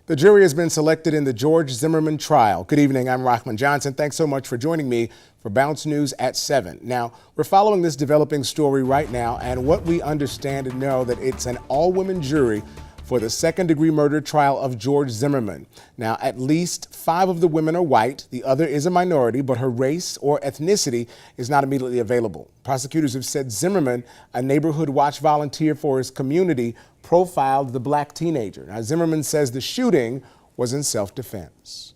The jury has been selected in the George Zimmerman trial. Good evening, I'm Rahman Johnson. Thanks so much for joining me for Bounce News at 7. Now, we're following this developing story right now, and what we understand and know that it's an all-women jury for the second-degree murder trial of George Zimmerman. Now, at least 5 of the women are white. The other is a minority, but her race or ethnicity is not immediately available. Prosecutors have said Zimmerman, a neighborhood watch volunteer for his community, profiled the black teenager. Now, Zimmerman says the shooting was in self-defense.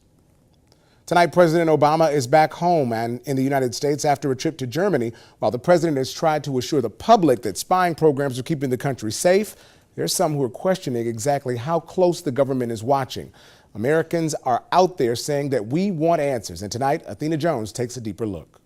Tonight, President Obama is back home and in the United States after a trip to Germany. While the president has tried to assure the public that spying programs are keeping the country safe, there's some who are questioning exactly how close the government is watching. Americans are out there saying that we want answers. And tonight, Athena Jones takes a deeper look.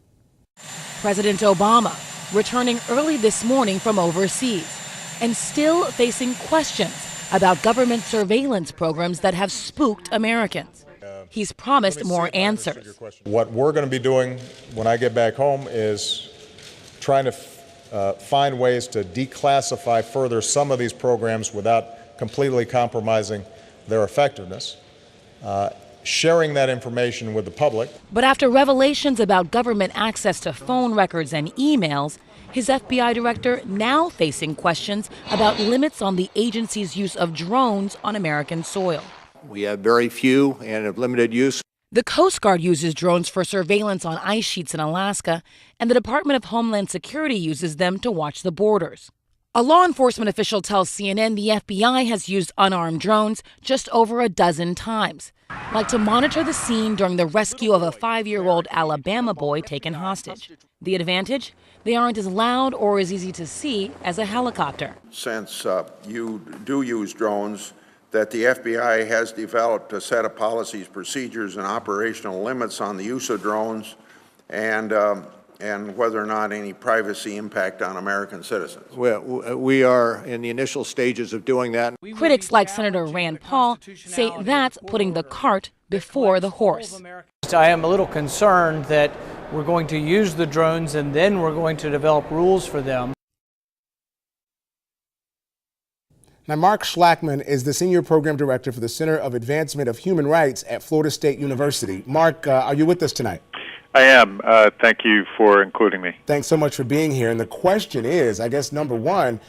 President Obama returning early this morning from overseas and still facing questions about government surveillance programs that have spooked Americans. He's promised more answers. What we're going to be doing when I get back home is trying to find ways to declassify further some of these programs without completely compromising their effectiveness, sharing that information with the public. But after revelations about government access to phone records and emails, his FBI director now facing questions about limits on the agency's use of drones on American soil. We have very few and of limited use. The Coast Guard uses drones for surveillance on ice sheets in Alaska, and the Department of Homeland Security uses them to watch the borders. A law enforcement official tells CNN the FBI has used unarmed drones just over a dozen times, like to monitor the scene during the rescue of a 5-year-old Alabama boy taken hostage. The advantage? They aren't as loud or as easy to see as a helicopter. Since you do use drones, that the FBI has developed a set of policies, procedures, and operational limits on the use of drones and whether or not any privacy impact on American citizens. Well, we are in the initial stages of doing that. Critics like Senator Rand Paul say that's putting the cart before the horse. I am a little concerned that we're going to use the drones and then we're going to develop rules for them. Now, Mark Schlackman is the Senior Program Director for the Center of Advancement of Human Rights at Florida State University. Mark, are you with us tonight? I am. Thank you for including me. Thanks so much for being here. And the question is, I guess, number one,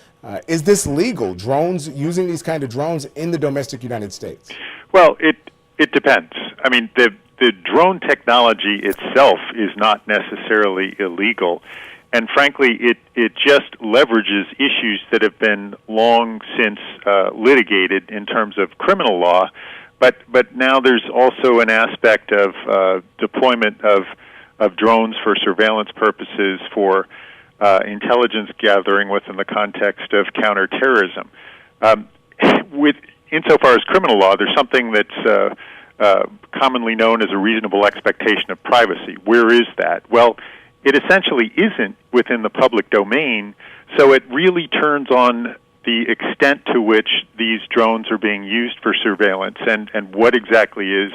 is this legal, drones, using these kind of drones in the domestic United States? Well, it depends. I mean, the drone technology itself is not necessarily illegal. And frankly, it just leverages issues that have been long since litigated in terms of criminal law. But now there's also an aspect of deployment of drones for surveillance purposes, for intelligence gathering within the context of counterterrorism. Insofar as criminal law, there's something that's commonly known as a reasonable expectation of privacy. Where is that? Well, it essentially isn't within the public domain, so it really turns on the extent to which these drones are being used for surveillance and what exactly is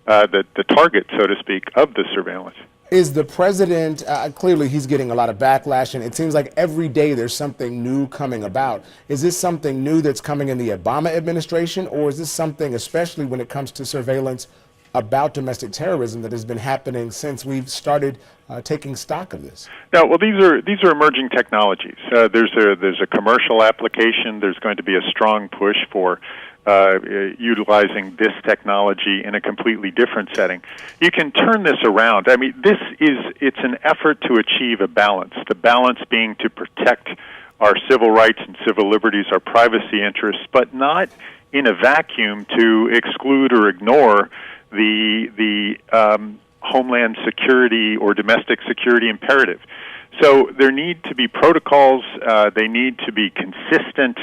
the target, so to speak, of the surveillance. Is the president, clearly he's getting a lot of backlash, and it seems like every day there's something new coming about. Is this something new that's coming in the Obama administration, or is this something, especially when it comes to surveillance about domestic terrorism, that has been happening since we've started taking stock of this? No, well, these are emerging technologies. There's a commercial application. There's going to be a strong push for utilizing this technology in a completely different setting. You can turn this around. I mean, it's an effort to achieve a balance. The balance being to protect our civil rights and civil liberties, our privacy interests, but not in a vacuum to exclude or ignore the homeland security or domestic security imperative. So there need to be protocols. They need to be consistent.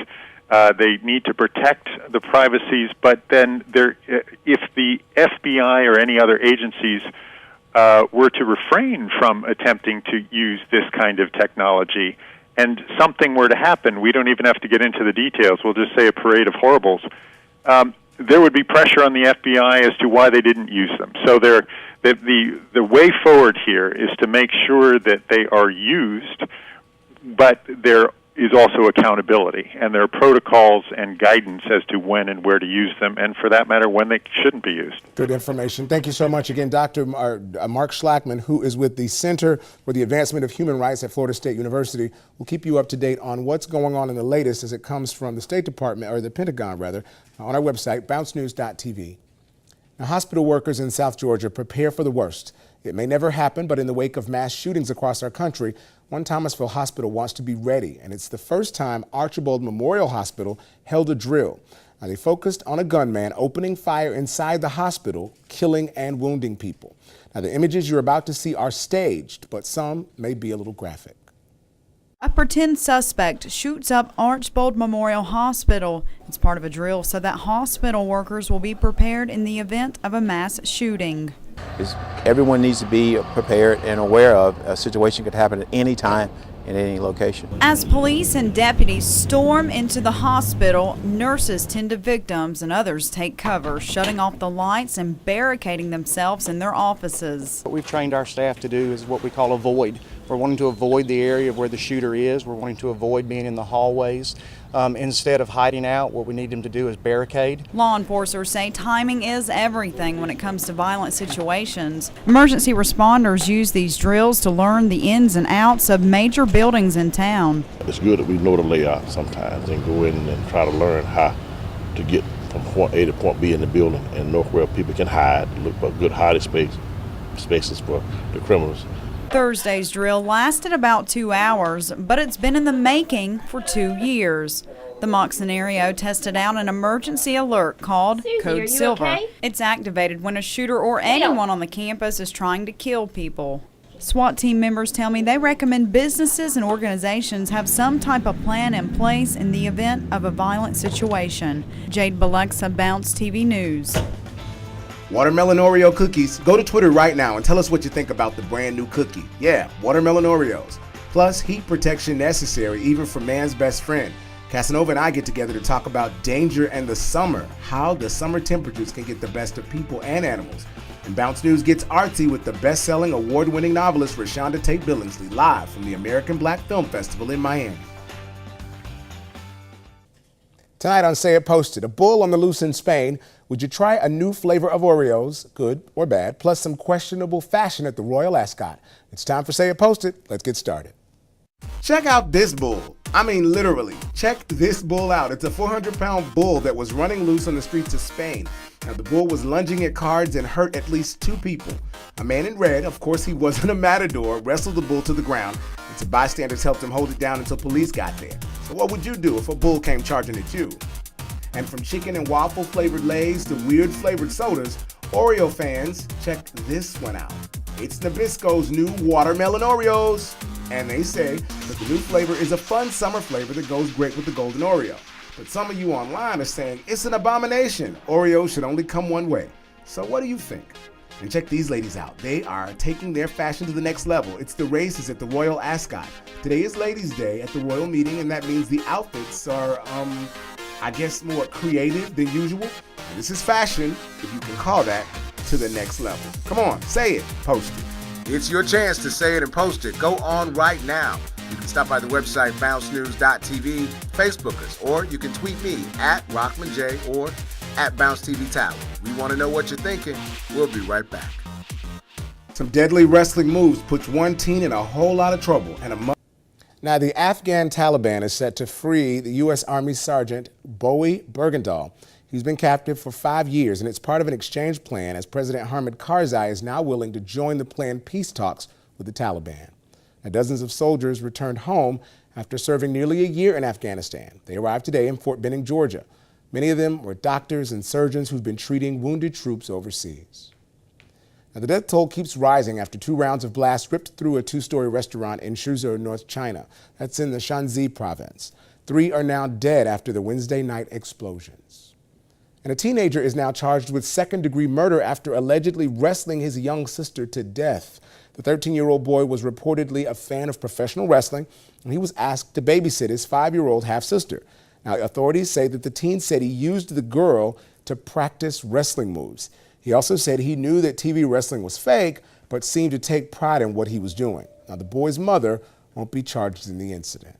They need to protect the privacies. But then, if the FBI or any other agencies were to refrain from attempting to use this kind of technology, and something were to happen, we don't even have to get into the details. We'll just say a parade of horribles. There would be pressure on the FBI as to why they didn't use them. So the way forward here is to make sure that they are used, but they're is also accountability, and there are protocols and guidance as to when and where to use them, and for that matter, when they shouldn't be used. Good information. Thank you so much again, Dr. Mark Schlachman, who is with the Center for the Advancement of Human Rights at Florida State University. We'll keep you up to date on what's going on in the latest as it comes from the State Department, or the Pentagon rather, on our website, bouncenews.tv. Now, hospital workers in South Georgia prepare for the worst. It may never happen, but in the wake of mass shootings across our country, one Thomasville hospital wants to be ready, and it's the first time Archibald Memorial Hospital held a drill. Now, they focused on a gunman opening fire inside the hospital, killing and wounding people. Now, the images you're about to see are staged, but some may be a little graphic. A pretend suspect shoots up Archibald Memorial Hospital. It's part of a drill so that hospital workers will be prepared in the event of a mass shooting. Everyone needs to be prepared and aware of a situation could happen at any time in any location. As police and deputies storm into the hospital, nurses tend to victims and others take cover, shutting off the lights and barricading themselves in their offices. What we've trained our staff to do is what we call avoid. We're wanting to avoid the area where the shooter is. We're wanting to avoid being in the hallways. Instead of hiding out, what we need them to do is barricade. Law enforcers say timing is everything when it comes to violent situations. Emergency responders use these drills to learn the ins and outs of major buildings in town. It's good that we know the layout sometimes and go in and try to learn how to get from point A to point B in the building and know where people can hide, look for good hiding spaces for the criminals. Thursday's drill lasted about 2 hours, but it's been in the making for 2 years. The mock scenario tested out an emergency alert called Code Silver. Okay? It's activated when a shooter or anyone on the campus is trying to kill people. SWAT team members tell me they recommend businesses and organizations have some type of plan in place in the event of a violent situation. Jade Balexa, Bounce TV News. Watermelon Oreo cookies. Go to Twitter right now and tell us what you think about the brand new cookie. Yeah, watermelon Oreos. Plus, heat protection necessary even for man's best friend. Casanova and I get together to talk about danger and the summer, how the summer temperatures can get the best of people and animals. And Bounce News gets artsy with the best-selling, award-winning novelist Rashonda Tate Billingsley live from the American Black Film Festival in Miami. Tonight on Say It Posted, a bull on the loose in Spain. Would you try a new flavor of Oreos, good or bad, plus some questionable fashion at the Royal Ascot? It's time for Say It Posted. Let's get started. Check out this bull. I mean, literally, check this bull out. It's a 400-pound bull that was running loose on the streets of Spain. Now, the bull was lunging at cards and hurt at least 2 people. A man in red, of course he wasn't a matador, wrestled the bull to the ground, and some bystanders helped him hold it down until police got there. So what would you do if a bull came charging at you? And from chicken and waffle flavored Lay's to weird flavored sodas, Oreo fans, check this one out. It's Nabisco's new watermelon Oreos. And they say that the new flavor is a fun summer flavor that goes great with the golden Oreo. But some of you online are saying it's an abomination. Oreos should only come one way. So what do you think? And check these ladies out. They are taking their fashion to the next level. It's the races at the Royal Ascot. Today is Ladies' Day at the Royal meeting, and that means the outfits are, I guess, more creative than usual. And this is fashion, if you can call that, to the next level. Come on, say it, post it. It's your chance to say it and post it. Go on right now. You can stop by the website bouncenews.tv, Facebook us, or you can tweet me at RockmanJ or at BounceTVTower. We want to know what you're thinking. We'll be right back. Some deadly wrestling moves put one teen in a whole lot of trouble. Now, the Afghan Taliban is set to free the U.S. Army Sergeant Bowie Bergendahl. He's been captive for 5 years, and it's part of an exchange plan as President Hamid Karzai is now willing to join the planned peace talks with the Taliban. Now, dozens of soldiers returned home after serving nearly a year in Afghanistan. They arrived today in Fort Benning, Georgia. Many of them were doctors and surgeons who've been treating wounded troops overseas. Now, the death toll keeps rising after 2 rounds of blasts ripped through a 2-story restaurant in Suzhou, North China. That's in the Shanxi province. 3 are now dead after the Wednesday night explosions. And a teenager is now charged with second-degree murder after allegedly wrestling his young sister to death. The 13-year-old boy was reportedly a fan of professional wrestling, and he was asked to babysit his 5-year-old half-sister. Now, authorities say that the teen said he used the girl to practice wrestling moves. He also said he knew that TV wrestling was fake, but seemed to take pride in what he was doing. Now, the boy's mother won't be charged in the incident.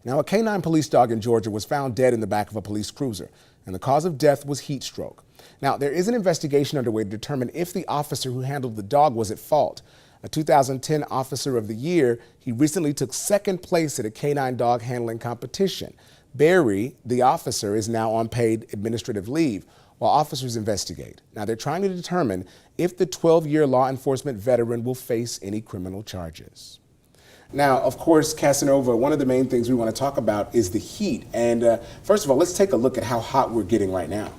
Now, a canine police dog in Georgia was found dead in the back of a police cruiser, and the cause of death was heat stroke. Now, there is an investigation underway to determine if the officer who handled the dog was at fault. A 2010 Officer of the Year, he recently took second place at a canine dog handling competition. Barry, the officer, is now on paid administrative leave while officers investigate. Now, they're trying to determine if the 12-year law enforcement veteran will face any criminal charges. Now, of course, Casanova, one of the main things we want to talk about is the heat. And first of all, let's take a look at how hot we're getting right now.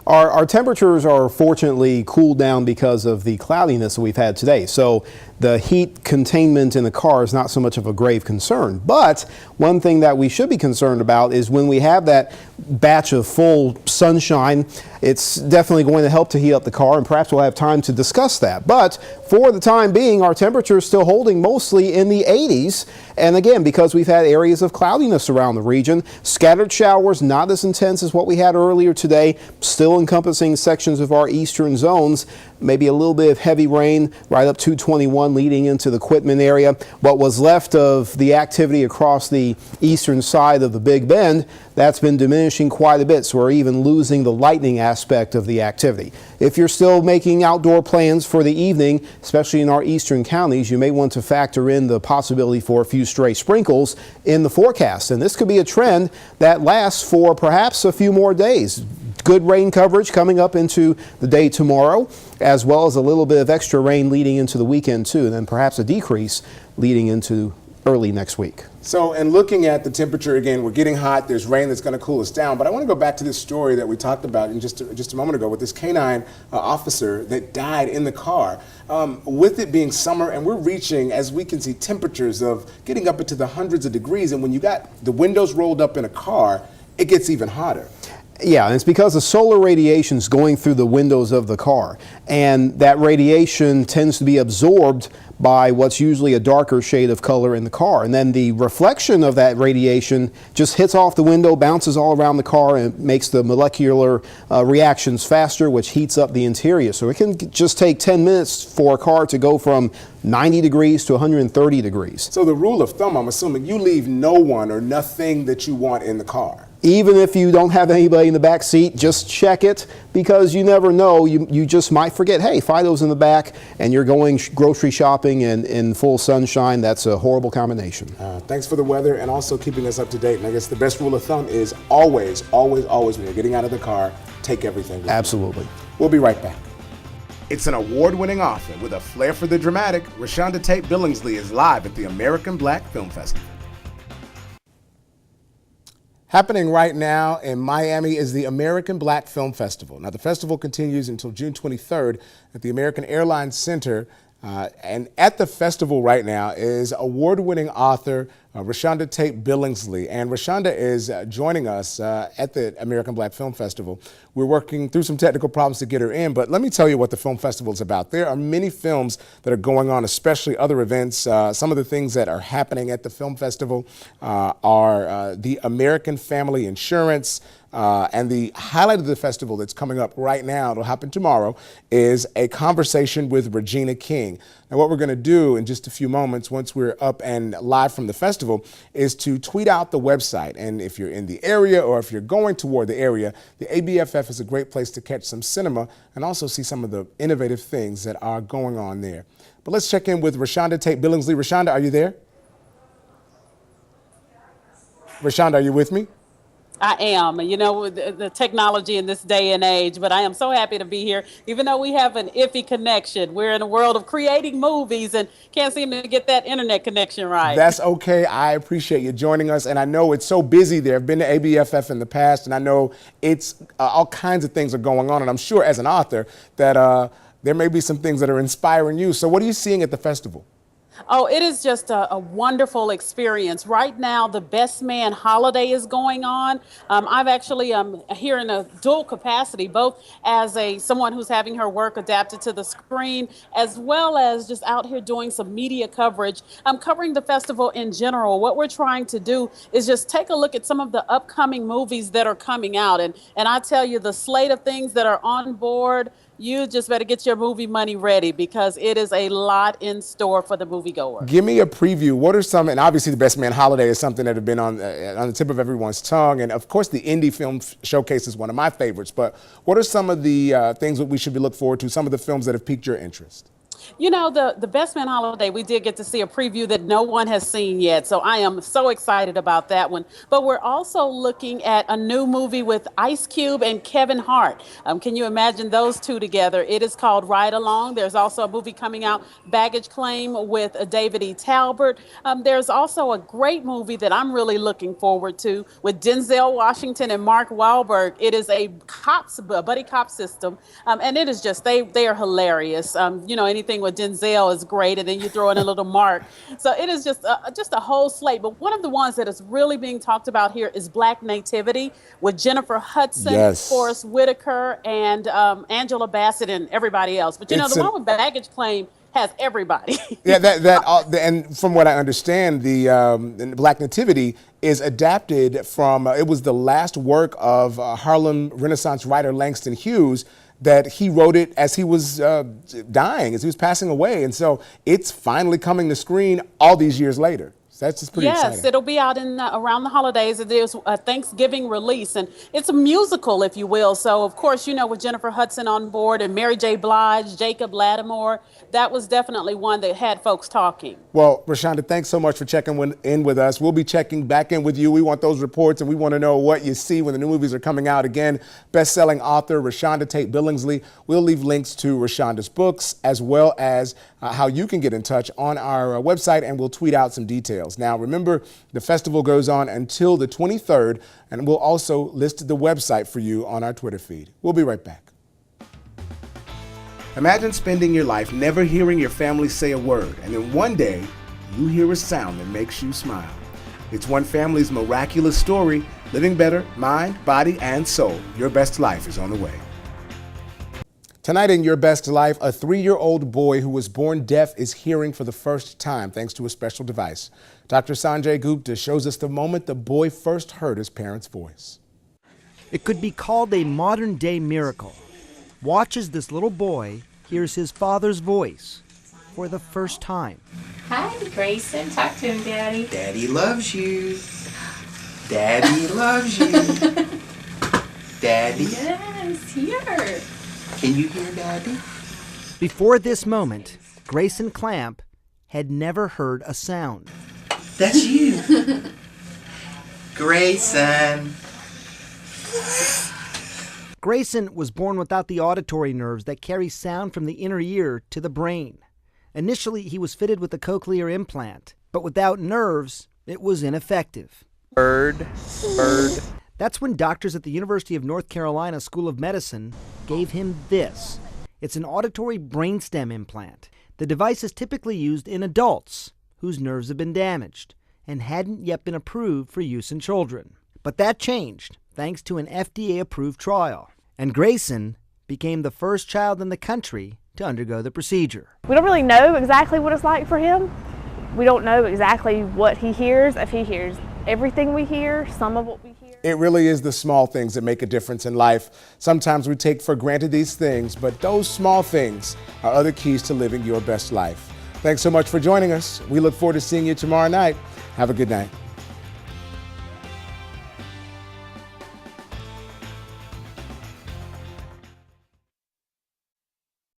Our temperatures are fortunately cooled down because of the cloudiness that we've had today. So the heat containment in the car is not so much of a grave concern. But one thing that we should be concerned about is when we have that batch of full sunshine, it's definitely going to help to heat up the car, and perhaps we'll have time to discuss that. But for the time being, our temperature is still holding mostly in the 80s. And again, because we've had areas of cloudiness around the region, scattered showers not as intense as what we had earlier today, still encompassing sections of our eastern zones, maybe a little bit of heavy rain right up to 21 leading into the Quitman area. What was left of the activity across the eastern side of the Big Bend, that's been diminishing quite a bit, so we're even losing the lightning aspect of the activity. If you're still making outdoor plans for the evening, especially in our eastern counties, you may want to factor in the possibility for a few stray sprinkles in the forecast. And this could be a trend that lasts for perhaps a few more days. Good rain coverage coming up into the day tomorrow, as well as a little bit of extra rain leading into the weekend too, and then perhaps a decrease leading into early next week. So, in looking at the temperature again, we're getting hot. There's rain that's going to cool us down. But I want to go back to this story that we talked about in just a moment ago with this canine officer that died in the car. With it being summer, and we're reaching, as we can see, temperatures of getting up into the hundreds of degrees. And when you got the windows rolled up in a car, it gets even hotter. Yeah, and it's because the solar radiation is going through the windows of the car, and that radiation tends to be absorbed by what's usually a darker shade of color in the car, and then the reflection of that radiation just hits off the window, bounces all around the car, and makes the molecular reactions faster, which heats up the interior. So it can just take 10 minutes for a car to go from 90 degrees to 130 degrees. So the rule of thumb, I'm assuming, you leave no one or nothing that you want in the car. Even if you don't have anybody in the back seat, just check it, because you never know. You just might forget, hey, Fido's in the back, and you're going grocery shopping in full sunshine. That's a horrible combination. Thanks for the weather and also keeping us up to date. And I guess the best rule of thumb is always, always, always, when you're getting out of the car, take everything with you. Absolutely. We'll be right back. It's an award-winning author with a flair for the dramatic. Rashonda Tate Billingsley is live at the American Black Film Festival. Happening right now in Miami is the American Black Film Festival. Now, the festival continues until June 23rd at the American Airlines Center. And at the festival right now is award-winning author Rashonda Tate Billingsley. And Rashonda is joining us at the American Black Film Festival. We're working through some technical problems to get her in, but let me tell you what the film festival is about. There are many films that are going on, especially other events. Some of the things that are happening at the film festival are the American Family Insurance. And the highlight of the festival that's coming up right now, it'll happen tomorrow, is a conversation with Regina King. Now, what we're going to do in just a few moments, once we're up and live from the festival, is to tweet out the website. And if you're in the area or if you're going toward the area, the ABFF is a great place to catch some cinema and also see some of the innovative things that are going on there. But let's check in with Rashonda Tate Billingsley. Rashonda, are you there? Rashonda, are you with me? I am. You know, the technology in this day and age, but I am so happy to be here, even though we have an iffy connection. We're in a world of creating movies and can't seem to get that internet connection right. That's okay. I appreciate you joining us. And I know it's so busy there. I've been to ABFF in the past, and I know it's all kinds of things are going on. And I'm sure as an author that there may be some things that are inspiring you. So what are you seeing at the festival? Oh, it is just a wonderful experience. Right now, the Best Man holiday is going on. I've actually here in a dual capacity, both as someone who's having her work adapted to the screen, as well as just out here doing some media coverage. I'm covering the festival in general. What we're trying to do is just take a look at some of the upcoming movies that are coming out. And I tell you, the slate of things that are on board, you just better get your movie money ready because it is a lot in store for the moviegoer. Give me a preview. What are some, and obviously the Best Man Holiday is something that have been on the tip of everyone's tongue, and of course the Indie Film Showcase is one of my favorites, but what are some of the things that we should be looking forward to, some of the films that have piqued your interest? You know, the Best Man Holiday, we did get to see a preview that no one has seen yet, so I am so excited about that one. But we're also looking at a new movie with Ice Cube and Kevin Hart. Can you imagine those two together? It is called Ride Along. There's also a movie coming out, Baggage Claim, with David E. Talbert. There's also a great movie that I'm really looking forward to with Denzel Washington and Mark Wahlberg. It is a buddy cop system, and it is just, they are hilarious. You know, anything with Denzel is great, and then you throw in a little Mark. So it is just a whole slate. But one of the ones that is really being talked about here is Black Nativity with Jennifer Hudson, Yes. Forrest Whitaker, and Angela Bassett and everybody else. But you know, the one with Baggage Claim has everybody. Yeah, and from what I understand, the Black Nativity is adapted from, it was the last work of Harlem Renaissance writer Langston Hughes, that he wrote it as he was dying, as he was passing away. And so it's finally coming to screen all these years later. So that's just pretty exciting. Yes, it'll be out in around the holidays. There's a Thanksgiving release, and it's a musical, if you will. So, of course, you know, with Jennifer Hudson on board and Mary J. Blige, Jacob Latimore, that was definitely one that had folks talking. Well, Rashonda, thanks so much for checking in with us. We'll be checking back in with you. We want those reports, and we want to know what you see when the new movies are coming out. Again, best-selling author Rashonda Tate Billingsley. We'll leave links to Rashonda's books as well as how you can get in touch on our website, and we'll tweet out some details. Now, remember, the festival goes on until the 23rd, and we'll also list the website for you on our Twitter feed. We'll be right back. Imagine spending your life never hearing your family say a word, and then one day, you hear a sound that makes you smile. It's one family's miraculous story, living better, mind, body, and soul. Your best life is on the way. Tonight in Your Best Life, a 3-year-old boy who was born deaf is hearing for the first time thanks to a special device. Dr. Sanjay Gupta shows us the moment the boy first heard his parents' voice. It could be called a modern-day miracle. Watch as this little boy hears his father's voice for the first time. Hi, Grayson. Talk to him, Daddy. Daddy loves you. Daddy loves you. Daddy. Yes, here. Can you hear Daddy? Before this moment, Grayson Clamp had never heard a sound. That's you. Grayson. Grayson was born without the auditory nerves that carry sound from the inner ear to the brain. Initially, he was fitted with a cochlear implant, but without nerves, it was ineffective. Bird. That's when doctors at the University of North Carolina School of Medicine gave him this. It's an auditory brainstem implant. The device is typically used in adults whose nerves have been damaged and hadn't yet been approved for use in children. But that changed thanks to an FDA-approved trial. And Grayson became the first child in the country to undergo the procedure. We don't really know exactly what it's like for him. We don't know exactly what he hears, if he hears everything we hear, some of what we hear. It really is the small things that make a difference in life. Sometimes we take for granted these things, but those small things are other keys to living your best life. Thanks so much for joining us. We look forward to seeing you tomorrow night. Have a good night.